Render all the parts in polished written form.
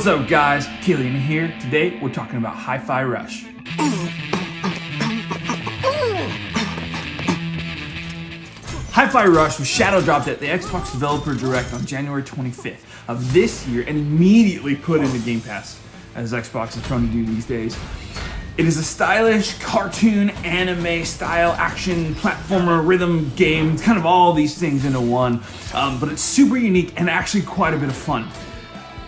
up, guys? Killian here. Today we're talking about Hi-Fi Rush. Hi-Fi Rush was shadow dropped at the Xbox Developer Direct on January 25th of this year and immediately put into Game Pass, as Xbox is prone to do these days. It is a stylish cartoon anime style action platformer rhythm game. It's kind of all these things into one, but it's super unique and actually quite a bit of fun.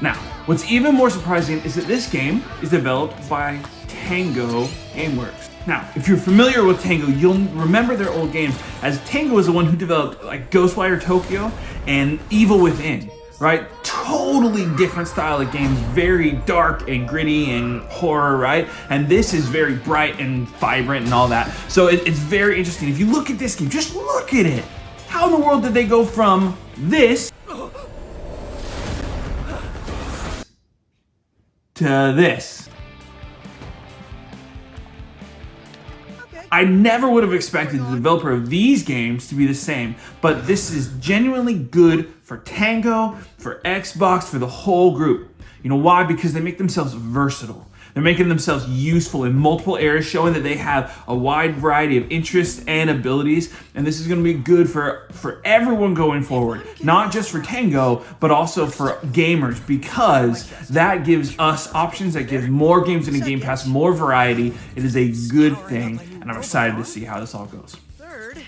Now, what's even more surprising is that this game is developed by Tango Gameworks. Now, if you're familiar with Tango, you'll remember their old games, as Tango is the one who developed like Ghostwire Tokyo and Evil Within, right? Totally different style of games, very dark and gritty and horror, right? And this is very bright and vibrant and all that. So it's very interesting. If you look at this game, just look at it. How in the world did they go from this to this? I never would have expected the developer of these games to be the same, but this is genuinely good for Tango, for Xbox, for the whole group. You know why? Because they make themselves versatile. They're making themselves useful in multiple areas, showing that they have a wide variety of interests and abilities, and this is going to be good for everyone going forward. Not just for Tango, but also for gamers, because that gives us options, that gives more games in the Game Pass, more variety. It is a good thing, and I'm excited to see how this all goes. Third,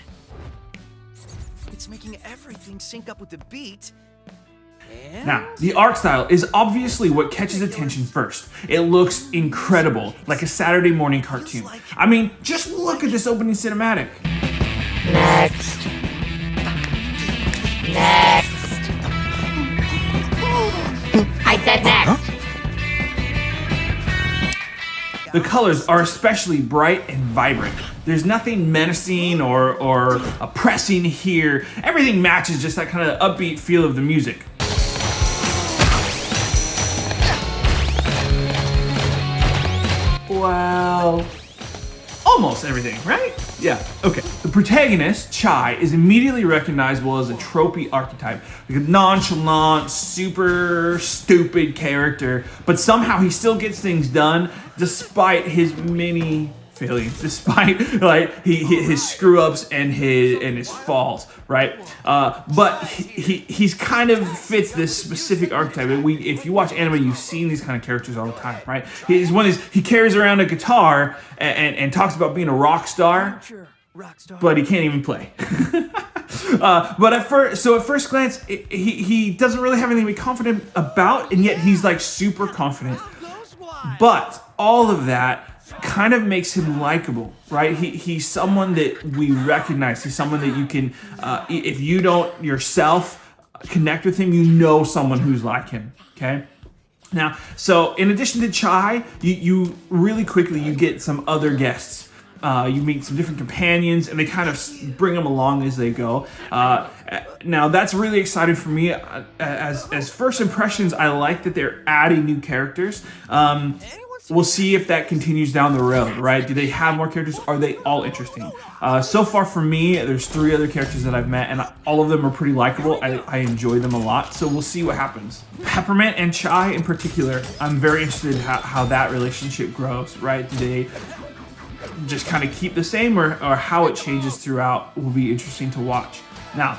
it's making everything sync up with the beat. Now, the art style is obviously what catches attention first. It looks incredible, like a Saturday morning cartoon. I mean, just look at this opening cinematic. Next. I said next. The colors are especially bright and vibrant. There's nothing menacing or oppressing here. Everything matches just that kind of upbeat feel of the music. Well, almost everything, right? Yeah, okay. The protagonist, Chai, is immediately recognizable as a tropey archetype, like a nonchalant, super stupid character, but somehow he still gets things done despite his many failings, despite like his screw ups and his falls, right? But he's kind of fits this specific archetype. If you watch anime, you've seen these kind of characters all the time, right? He carries around a guitar and talks about being a rock star, but he can't even play. But at first glance, he doesn't really have anything to be confident about, and yet he's like super confident. But all of that kind of makes him likable, right? He's someone that we recognize. He's someone that you can, if you don't yourself connect with him, you know someone who's like him, okay? Now, so in addition to Chai, you really quickly, you get some other guests. You meet some different companions, and they kind of bring them along as they go. Now, that's really exciting for me. As first impressions, I like that they're adding new characters. We'll see if that continues down the road, right? Do they have more characters? Are they all interesting? So far for me, there's 3 other characters that I've met, and all of them are pretty likable. I enjoy them a lot, so we'll see what happens. Peppermint and Chai in particular, I'm very interested in how that relationship grows, right? Do they just kind of keep the same, or how it changes throughout will be interesting to watch. Now,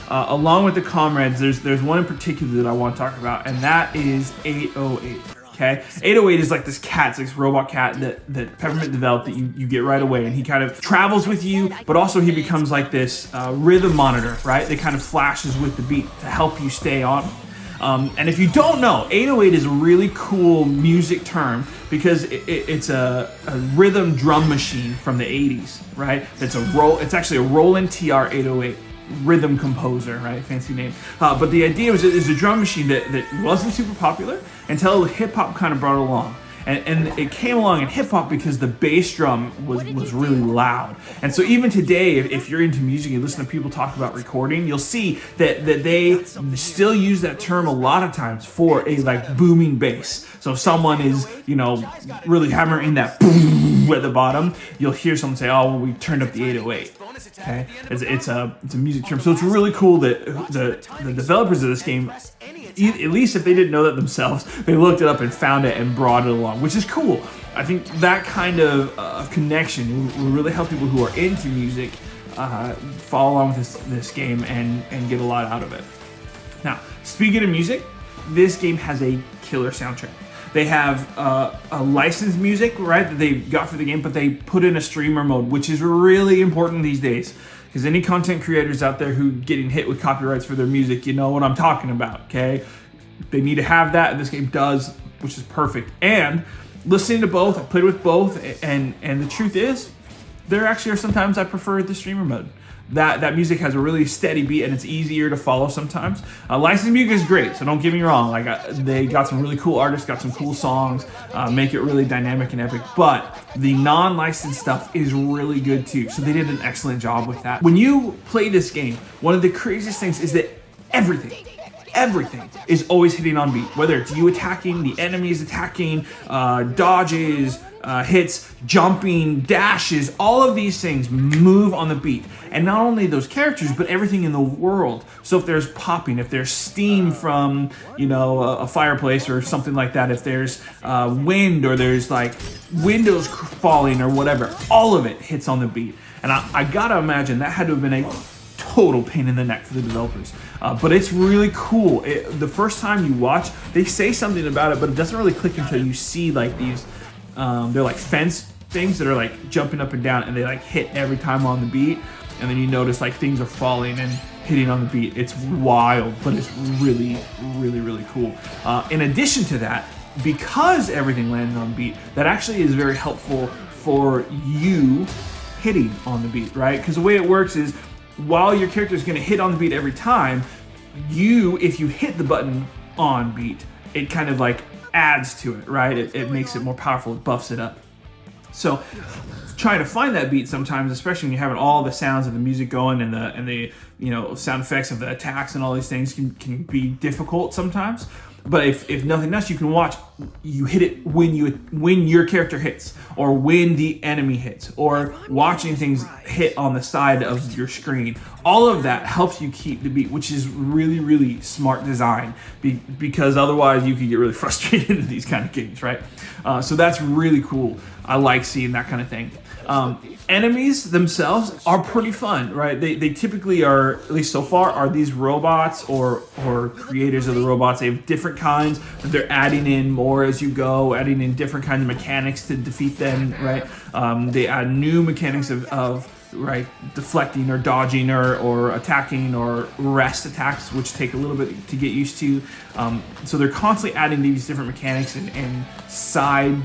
along with the comrades, there's one in particular that I want to talk about, and that is 808. Okay, 808 is like this cat, it's like this robot cat that Peppermint developed that you get right away, and he kind of travels with you, but also he becomes like this rhythm monitor, right? That kind of flashes with the beat to help you stay on. And if you don't know, 808 is a really cool music term because it's a rhythm drum machine from the 80s, right? It's actually a Roland TR 808 rhythm composer, right? Fancy name. But the idea was a drum machine that wasn't super popular until hip hop kind of brought it along. And it came along in hip hop because the bass drum was really loud. And so even today, if you're into music and you listen to people talk about recording, you'll see that they still use that term a lot of times for a like booming bass. So if someone is, really hammering that boom at the bottom, you'll hear someone say, "Oh, well, we turned up the 808." Okay, it's a music term. So it's really cool that the developers of this game at least if they didn't know that themselves, they looked it up and found it and brought it along, which is cool. I think that kind of connection will really help people who are into music follow along with this game and get a lot out of it. Now, speaking of music, this game has a killer soundtrack. They have a licensed music, right, that they got for the game, but they put in a streamer mode, which is really important these days. Because any content creators out there who getting hit with copyrights for their music, you know what I'm talking about, okay? They need to have that, and this game does, which is perfect. And listening to both, I played with both, and the truth is, there actually are sometimes I prefer the streamer mode. That music has a really steady beat and it's easier to follow sometimes. Licensed music is great, so don't get me wrong. Like they got some really cool artists, got some cool songs, make it really dynamic and epic. But the non-licensed stuff is really good too. So they did an excellent job with that. When you play this game, one of the craziest things is that everything is always hitting on beat. Whether it's you attacking, the enemies attacking, dodges, hits, jumping, dashes, all of these things move on the beat. And not only those characters, but everything in the world. So if there's popping, if there's steam from, a fireplace or something like that, if there's wind or there's like windows falling or whatever, all of it hits on the beat. And I gotta imagine that had to have been a total pain in the neck for the developers. But it's really cool. The first time you watch, they say something about it, but it doesn't really click until you see like these, they're like fence things that are like jumping up and down, and they like hit every time on the beat. And then you notice like things are falling and hitting on the beat. It's wild, but it's really, really, really cool. In addition to that, because everything lands on beat, that actually is very helpful for you hitting on the beat, right? Because the way it works is, while your character is going to hit on the beat every time, if you hit the button on beat, it kind of like adds to it, right? It makes it more powerful, it buffs it up. So trying to find that beat sometimes, especially when you're having all the sounds of the music going and the sound effects of the attacks and all these things can be difficult sometimes. But if nothing else, you can watch you hit it when your character hits, or when the enemy hits, or watching things hit on the side of your screen. All of that helps you keep the beat, which is really, really smart design, because otherwise you could get really frustrated in these kind of games, right? So that's really cool. I like seeing that kind of thing. Enemies themselves are pretty fun, right? They typically are, at least so far, are these robots or creators of the robots. They have different kinds that they're adding in more as you go, adding in different kinds of mechanics to defeat them, right? They add new mechanics of right, deflecting or dodging or attacking or rest attacks, which take a little bit to get used to. So they're constantly adding these different mechanics and side,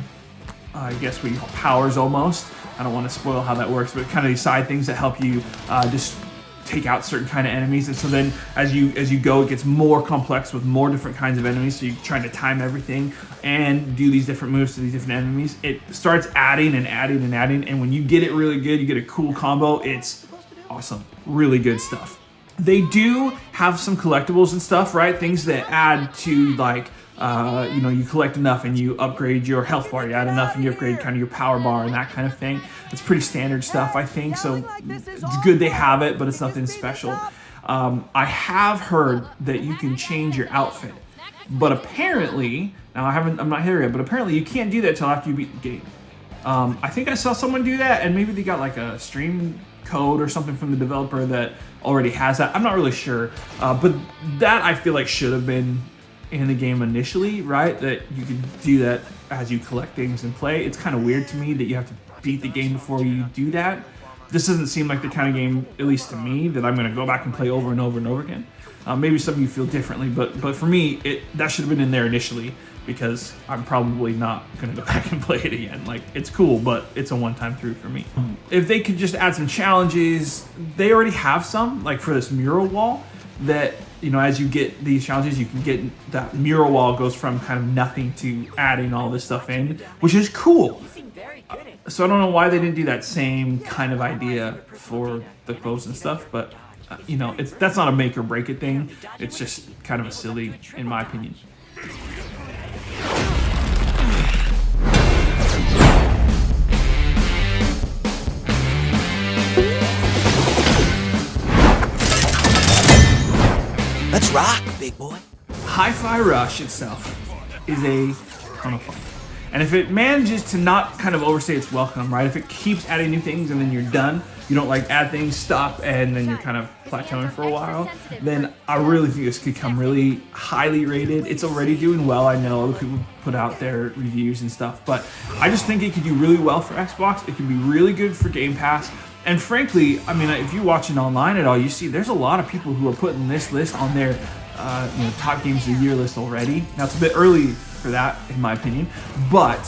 I guess we call powers almost. I don't want to spoil how that works, but kind of these side things that help you just take out certain kind of enemies. And so then as you go, it gets more complex with more different kinds of enemies. So you're trying to time everything and do these different moves to these different enemies. It starts adding and adding and adding. And when you get it really good, you get a cool combo. It's awesome. Really good stuff. They do have some collectibles and stuff, right? Things that add to like, you collect enough and you upgrade your health bar, you add enough and you upgrade kind of your power bar and that kind of thing. It's pretty standard stuff, I think, so it's good they have it, but it's nothing special. I have heard that you can change your outfit, but apparently, now I'm not here yet, but apparently you can't do that till after you beat the game. I think I saw someone do that, and maybe they got like a stream code or something from the developer that already has that. I'm not really sure, but that I feel like should have been in the game initially, right? That you can do that as you collect things and play. It's kind of weird to me that you have to beat the game before you do that. This doesn't seem like the kind of game, at least to me, that I'm going to go back and play over and over and over again. Maybe some of you feel differently, but for me, that should have been in there initially, because I'm probably not going to go back and play it again. Like, it's cool, but it's a one-time through for me. If they could just add some challenges, they already have some, like for this mural wall, that, as you get these challenges, you can get that mural wall goes from kind of nothing to adding all this stuff in, which is cool. So I don't know why they didn't do that same kind of idea for the clothes and stuff, but that's not a make or break it thing. It's just kind of a silly, in my opinion. Let's rock, big boy. Hi-Fi Rush itself is a ton of fun. And if it manages to not kind of overstay its welcome, right? If it keeps adding new things and then you're done, you don't like add things, stop, and then you're kind of plateauing for a while, then I really think this could come really highly rated. It's already doing well. I know other people put out their reviews and stuff, but I just think it could do really well for Xbox. It could be really good for Game Pass. And frankly, I mean, if you're watching online at all, you see there's a lot of people who are putting this list on their top games of the year list already. Now, it's a bit early for that, in my opinion, but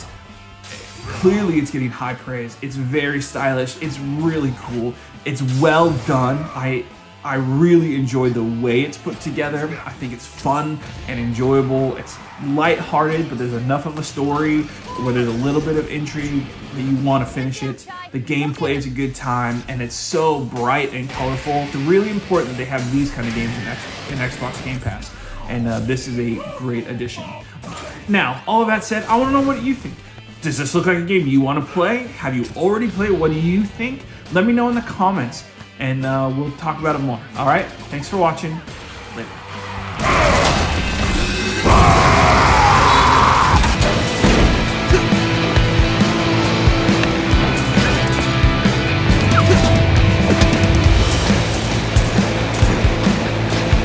clearly it's getting high praise. It's very stylish. It's really cool. It's well done. I really enjoy the way it's put together. I think it's fun and enjoyable. It's lighthearted, but there's enough of a story where there's a little bit of intrigue that you want to finish it. The gameplay is a good time, and it's so bright and colorful. It's really important that they have these kind of games in Xbox Game Pass, and this is a great addition. Now, all of that said, I want to know what you think. Does this look like a game you want to play? Have you already played? What do you think? Let me know in the comments, and we'll talk about it more. All right? Thanks for watching. Later.